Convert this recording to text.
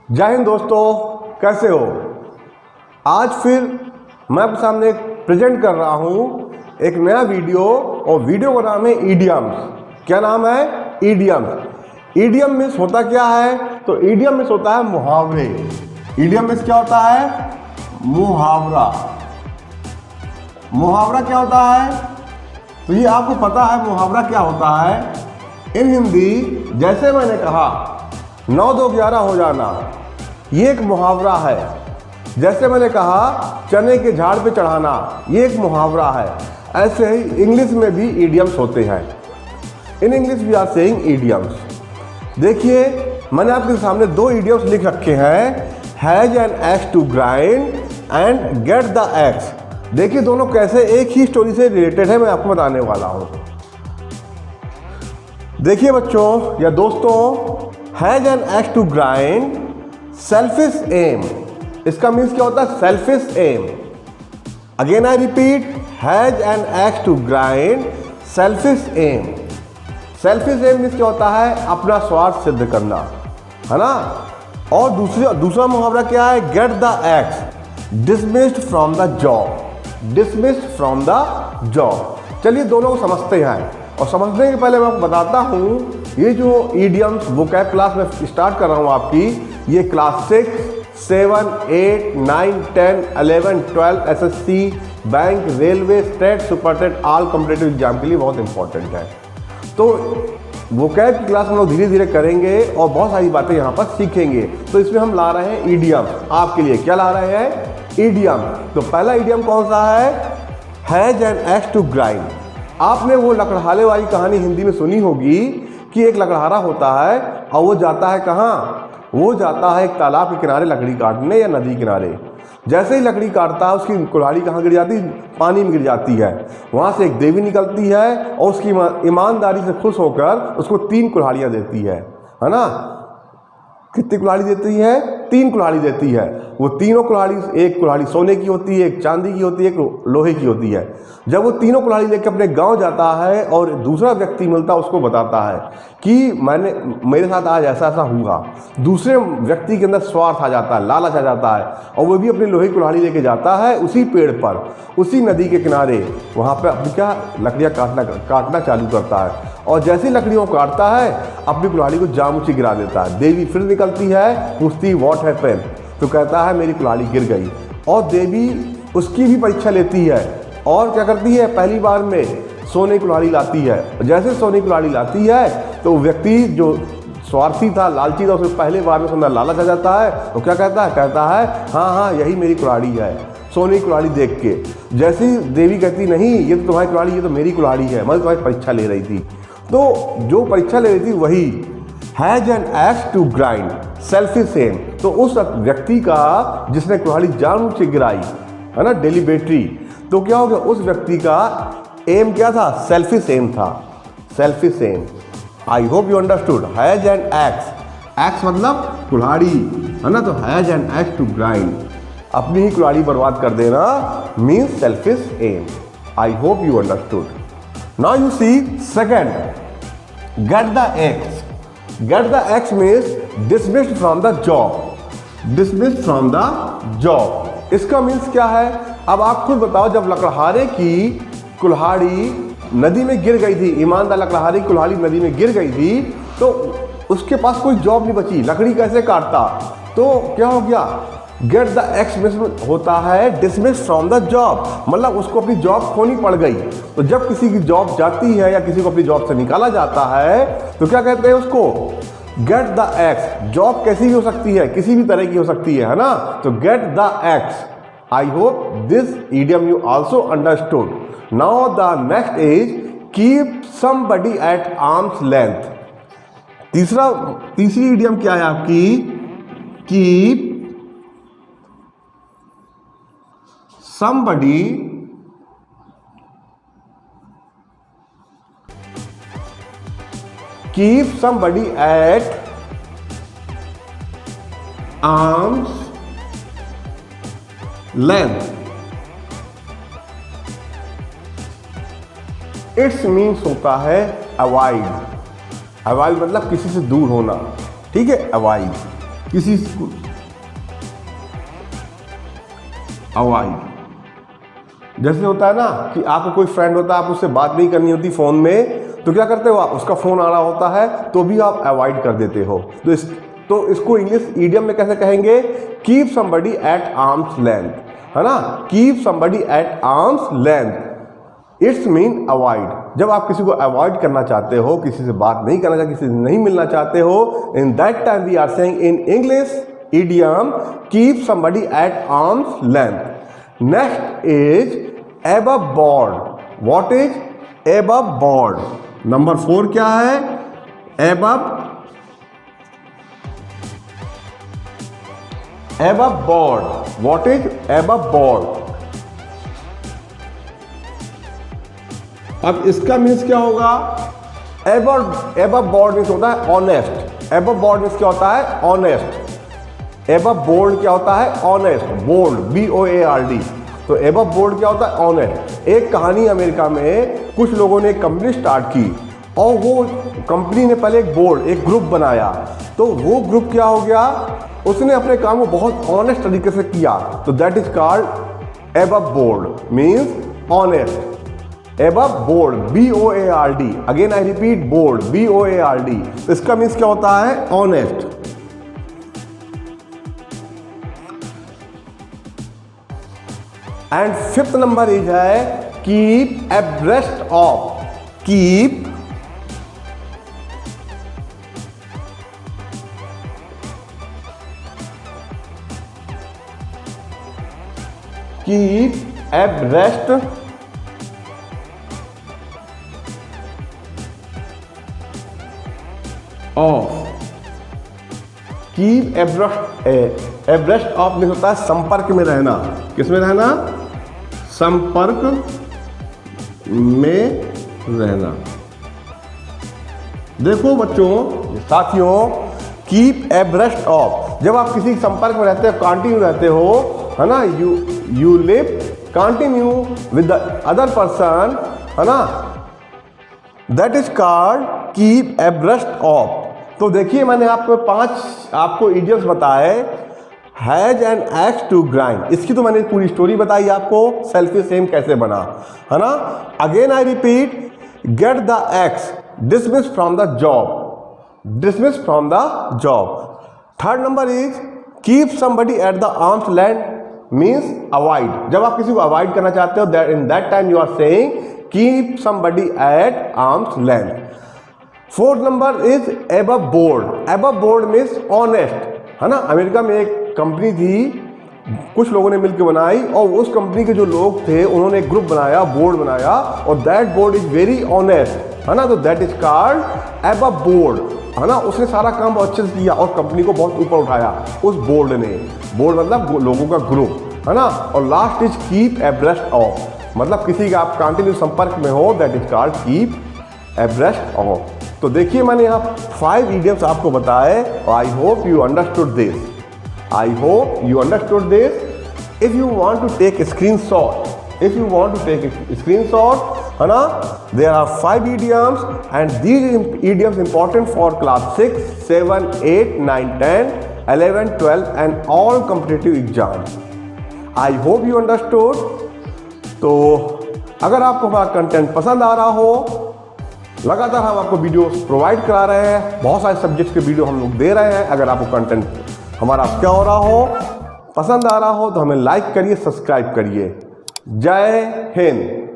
जय हिंद दोस्तों, कैसे हो। आज फिर मैं आपके सामने प्रेजेंट कर रहा हूँ एक नया वीडियो, और वीडियो का नाम है ईडियम्स। क्या नाम है? ईडियम्स। ईडियम मीन्स होता क्या है? तो ईडियम मीन्स होता है मुहावरे। ईडियम मीन्स क्या होता है? मुहावरा। मुहावरा क्या होता है? तो ये आपको पता है मुहावरा क्या होता है। इन हिंदी जैसे मैंने कहा 9 2 11 हो जाना, ये एक मुहावरा है। जैसे मैंने कहा चने के झाड़ पे चढ़ाना, ये एक मुहावरा है। ऐसे ही इंग्लिश में भी ईडियम्स होते हैं। In English we are saying idioms. देखिए मैंने आपके सामने 2 ईडियम्स लिख रखे हैं, has an axe to grind and get the axe. देखिए दोनों कैसे एक ही स्टोरी से रिलेटेड है, मैं आपको बताने वाला हूँ। देखिए बच्चों या दोस्तों, has an axe to grind, selfish aim. इसका मीन्स क्या होता है? Selfish aim. Again I repeat, has an axe to grind, selfish aim. Selfish aim means क्या होता है? अपना स्वार्थ सिद्ध करना, है ना। और दूसरा मुहावरा क्या है? Gate the x, dismissed from the job. Dismissed from the job. चलिए दोनों को समझते हैं, और समझने के पहले मैं आपको बताता हूँ ये जो ईडियम्स वोकैब क्लास में स्टार्ट कर रहा हूँ आपकी, ये class 6, 7, 8, 9, 10, 11, 12 SSC, bank, railway, state, Super TET, all competitive exam के लिए बहुत इंपॉर्टेंट है। तो वोकैब की क्लास हम लोग धीरे धीरे करेंगे और बहुत सारी बातें यहाँ पर सीखेंगे। तो इसमें हम ला रहे हैं ईडियम आपके लिए। क्या ला रहे हैं? ईडियम। तो पहला ईडियम कौन सा है? Has an axe to grind. आपने वो लकड़हारे वाली कहानी हिंदी में सुनी होगी कि एक लकड़हारा होता है और वो जाता है कहाँ? वो जाता है एक तालाब के किनारे लकड़ी काटने या नदी किनारे। जैसे ही लकड़ी काटता है उसकी कुल्हाड़ी कहाँ गिर जाती? पानी में गिर जाती है। वहाँ से एक देवी निकलती है और उसकी ईमानदारी से खुश होकर उसको 3 कुल्हाड़ियाँ देती है ना। कितनी कुल्हाड़ी देती है? 3 कुल्हाड़ी देती है। वो तीनों कुल्हाड़ी, एक कुल्हाड़ी सोने की होती है, एक चांदी की होती है, एक लोहे की होती है। जब वो तीनों कुल्हाड़ी लेकर अपने गांव जाता है और दूसरा व्यक्ति मिलता है, उसको बताता है कि मेरे साथ आज ऐसा ऐसा हुआ। दूसरे व्यक्ति के अंदर स्वार्थ आ जाता है, लालच आ जाता है, और वो भी अपनी लोहे की कुल्हाड़ी लेके जाता है उसी पेड़ पर, उसी नदी के किनारे, वहाँ पर अपनी क्या लकड़ियाँ काटना चालू करता है। और जैसी लकड़ियों को काटता है अपनी कुल्हाड़ी को जामुची गिरा देता है। देवी फिर निकलती है, पूछती व्हाट हैपेंड, तो कहता है मेरी कुल्हाड़ी गिर गई। और देवी उसकी भी परीक्षा लेती है और क्या करती है? पहली बार में सोने की कुल्हाड़ी लाती है। जैसे सोने की कुल्हाड़ी लाती है तो व्यक्ति जो स्वार्थी था, लालची था, उसे पहले बार में सुंदर लालच आ जाता है। तो क्या कहता है? कहता है हाँ हाँ यही मेरी कुल्हाड़ी है। सोने की कुल्हाड़ी देख के जैसी देवी कहती नहीं ये तो तुम्हारी कुल्हाड़ी, ये तो मेरी कुल्हाड़ी है, मैं तुम्हारी परीक्षा ले रही थी। तो जो परीक्षा ले रही थी वही has an axe to grind, selfish aim. तो उस व्यक्ति का जिसने कुल्हाड़ी जानबूझ के गिराई, है ना, डेलिबरेटरी, तो क्या हो गया? उस व्यक्ति का एम क्या था? सेल्फिश एम था। Selfish aim. I hope you understood. Has an axe, axe मतलब कुल्हाड़ी, है ना। तो has an axe to grind, अपनी ही कुल्हाड़ी बर्बाद कर देना, means selfish aim. I hope you understood. Now you see second, get the axe. Get the axe means dismissed from the job. Dismissed from the job, इसका means क्या है? अब आप खुद बताओ, जब लकड़हारे की कुल्हाड़ी नदी में गिर गई थी, ईमानदार लकड़हारे की कुल्हाड़ी नदी में गिर गई थी, तो उसके पास कोई जॉब नहीं बची, लकड़ी कैसे काटता? तो क्या हो गया? गेट द एक्स होता है डिसमिस फ्रॉम द जॉब, मतलब उसको अपनी जॉब खोनी पड़ गई। तो जब किसी की जॉब जाती है या किसी को अपनी जॉब से निकाला जाता है तो क्या कहते हैं उसको? Gate the x. जॉब कैसी भी हो सकती है, किसी भी तरह की हो सकती है ना। तो gate the x. I hope this idiom you also understood. Now the next is keep somebody at arm's length. तीसरी idiom क्या है आपकी? keep somebody at arm's length. It's means होता है अवॉइड। अवॉइड मतलब किसी से दूर होना, ठीक है, अवॉइड। किसी अवॉइड, जैसे होता है ना कि आपको कोई फ्रेंड होता है, आप उससे बात नहीं करनी होती फ़ोन में, तो क्या करते हो आप, उसका फ़ोन आ रहा होता है तो भी आप अवॉइड कर देते हो। तो इसको इंग्लिश ईडियम में कैसे कहेंगे? Keep somebody at arm's length, है ना, keep somebody at arm's length, it's mean avoid. जब आप किसी को अवॉइड करना चाहते हो, किसी से बात नहीं करना चाहते, किसी से नहीं मिलना चाहते हो, in that time we are saying in English idiom keep somebody at arm's length. Next is above board. What is above board? Number 4 क्या है? above board. What is above board? अब इसका मीन्स क्या होगा? above board मीन्स होता है honest. above board means क्या होता है? ऑनेस्ट। above board क्या होता है? ऑनेस्ट। Bold, BOARD। तो एबव बोर्ड क्या होता है? ऑनेस्ट। एक कहानी, अमेरिका में कुछ लोगों ने एक कंपनी स्टार्ट की और वो कंपनी ने पहले एक बोर्ड, एक ग्रुप बनाया। तो वो ग्रुप क्या हो गया, उसने अपने काम को बहुत ऑनेस्ट तरीके से किया, तो that is called above board, means honest. Above board, BOARD, again I repeat board, BOARD। तो इसका मीन्स क्या होता है? Honest. And fifth number is है keep abreast of, keep abreast of, keep abreast of में होता है संपर्क में रहना। किस में रहना? संपर्क में रहना। देखो बच्चों, साथियों, कीप एब्रेस्ट ऑफ, जब आप किसी संपर्क में रहते हो, कंटिन्यू रहते हो, है ना, you live continue with the other person, है ना, that is called keep abreast of. तो देखिए, मैंने आपको 5 आपको इडियम्स बताए, has an axe to grind, इसकी तो मैंने पूरी स्टोरी बताई आपको, सेल्फिश एम कैसे बना, है ना। Again I repeat, get the axe, dismiss from the job, dismiss from the job. Third number is keep somebody at the arm's length, means avoid. जब आप किसी को अवॉइड करना चाहते हो, in that time you are saying keep somebody at arm's length. Fourth number is above board, above board means honest, है ना। America में एक कंपनी थी, कुछ लोगों ने मिलकर बनाई, और उस कंपनी के जो लोग थे उन्होंने एक ग्रुप बनाया, बोर्ड बनाया, और that board is very honest, है ना। तो that is called above board, है ना। उसने सारा काम बहुत अच्छे से किया और कंपनी को बहुत ऊपर उठाया उस बोर्ड ने। बोर्ड मतलब लोगों का ग्रुप, है ना। और last is keep abreast of, मतलब किसी का आप कंटिन्यू संपर्क में हो, that is called keep abreast of. तो देखिए, मैंने यहाँ 5 इडियम्स आपको बताए, और I hope you understood this, I hope you understood this. If you want to take screenshot, if you want to take screenshot, है ना, there are 5 idioms and these idioms important for class 6, 7, 8, 9, 10, 11, 12 and all competitive exams. I hope you understood. तो अगर आपको हमारा content पसंद आ रहा हो, लगातार हम आपको वीडियो प्रोवाइड करा रहे हैं, बहुत सारे सब्जेक्ट्स के वीडियो हम लोग दे रहे हैं। अगर आपको कंटेंट हमारा क्या हो रहा हो, पसंद आ रहा हो, तो हमें लाइक करिए, सब्सक्राइब करिए। जय हिंद।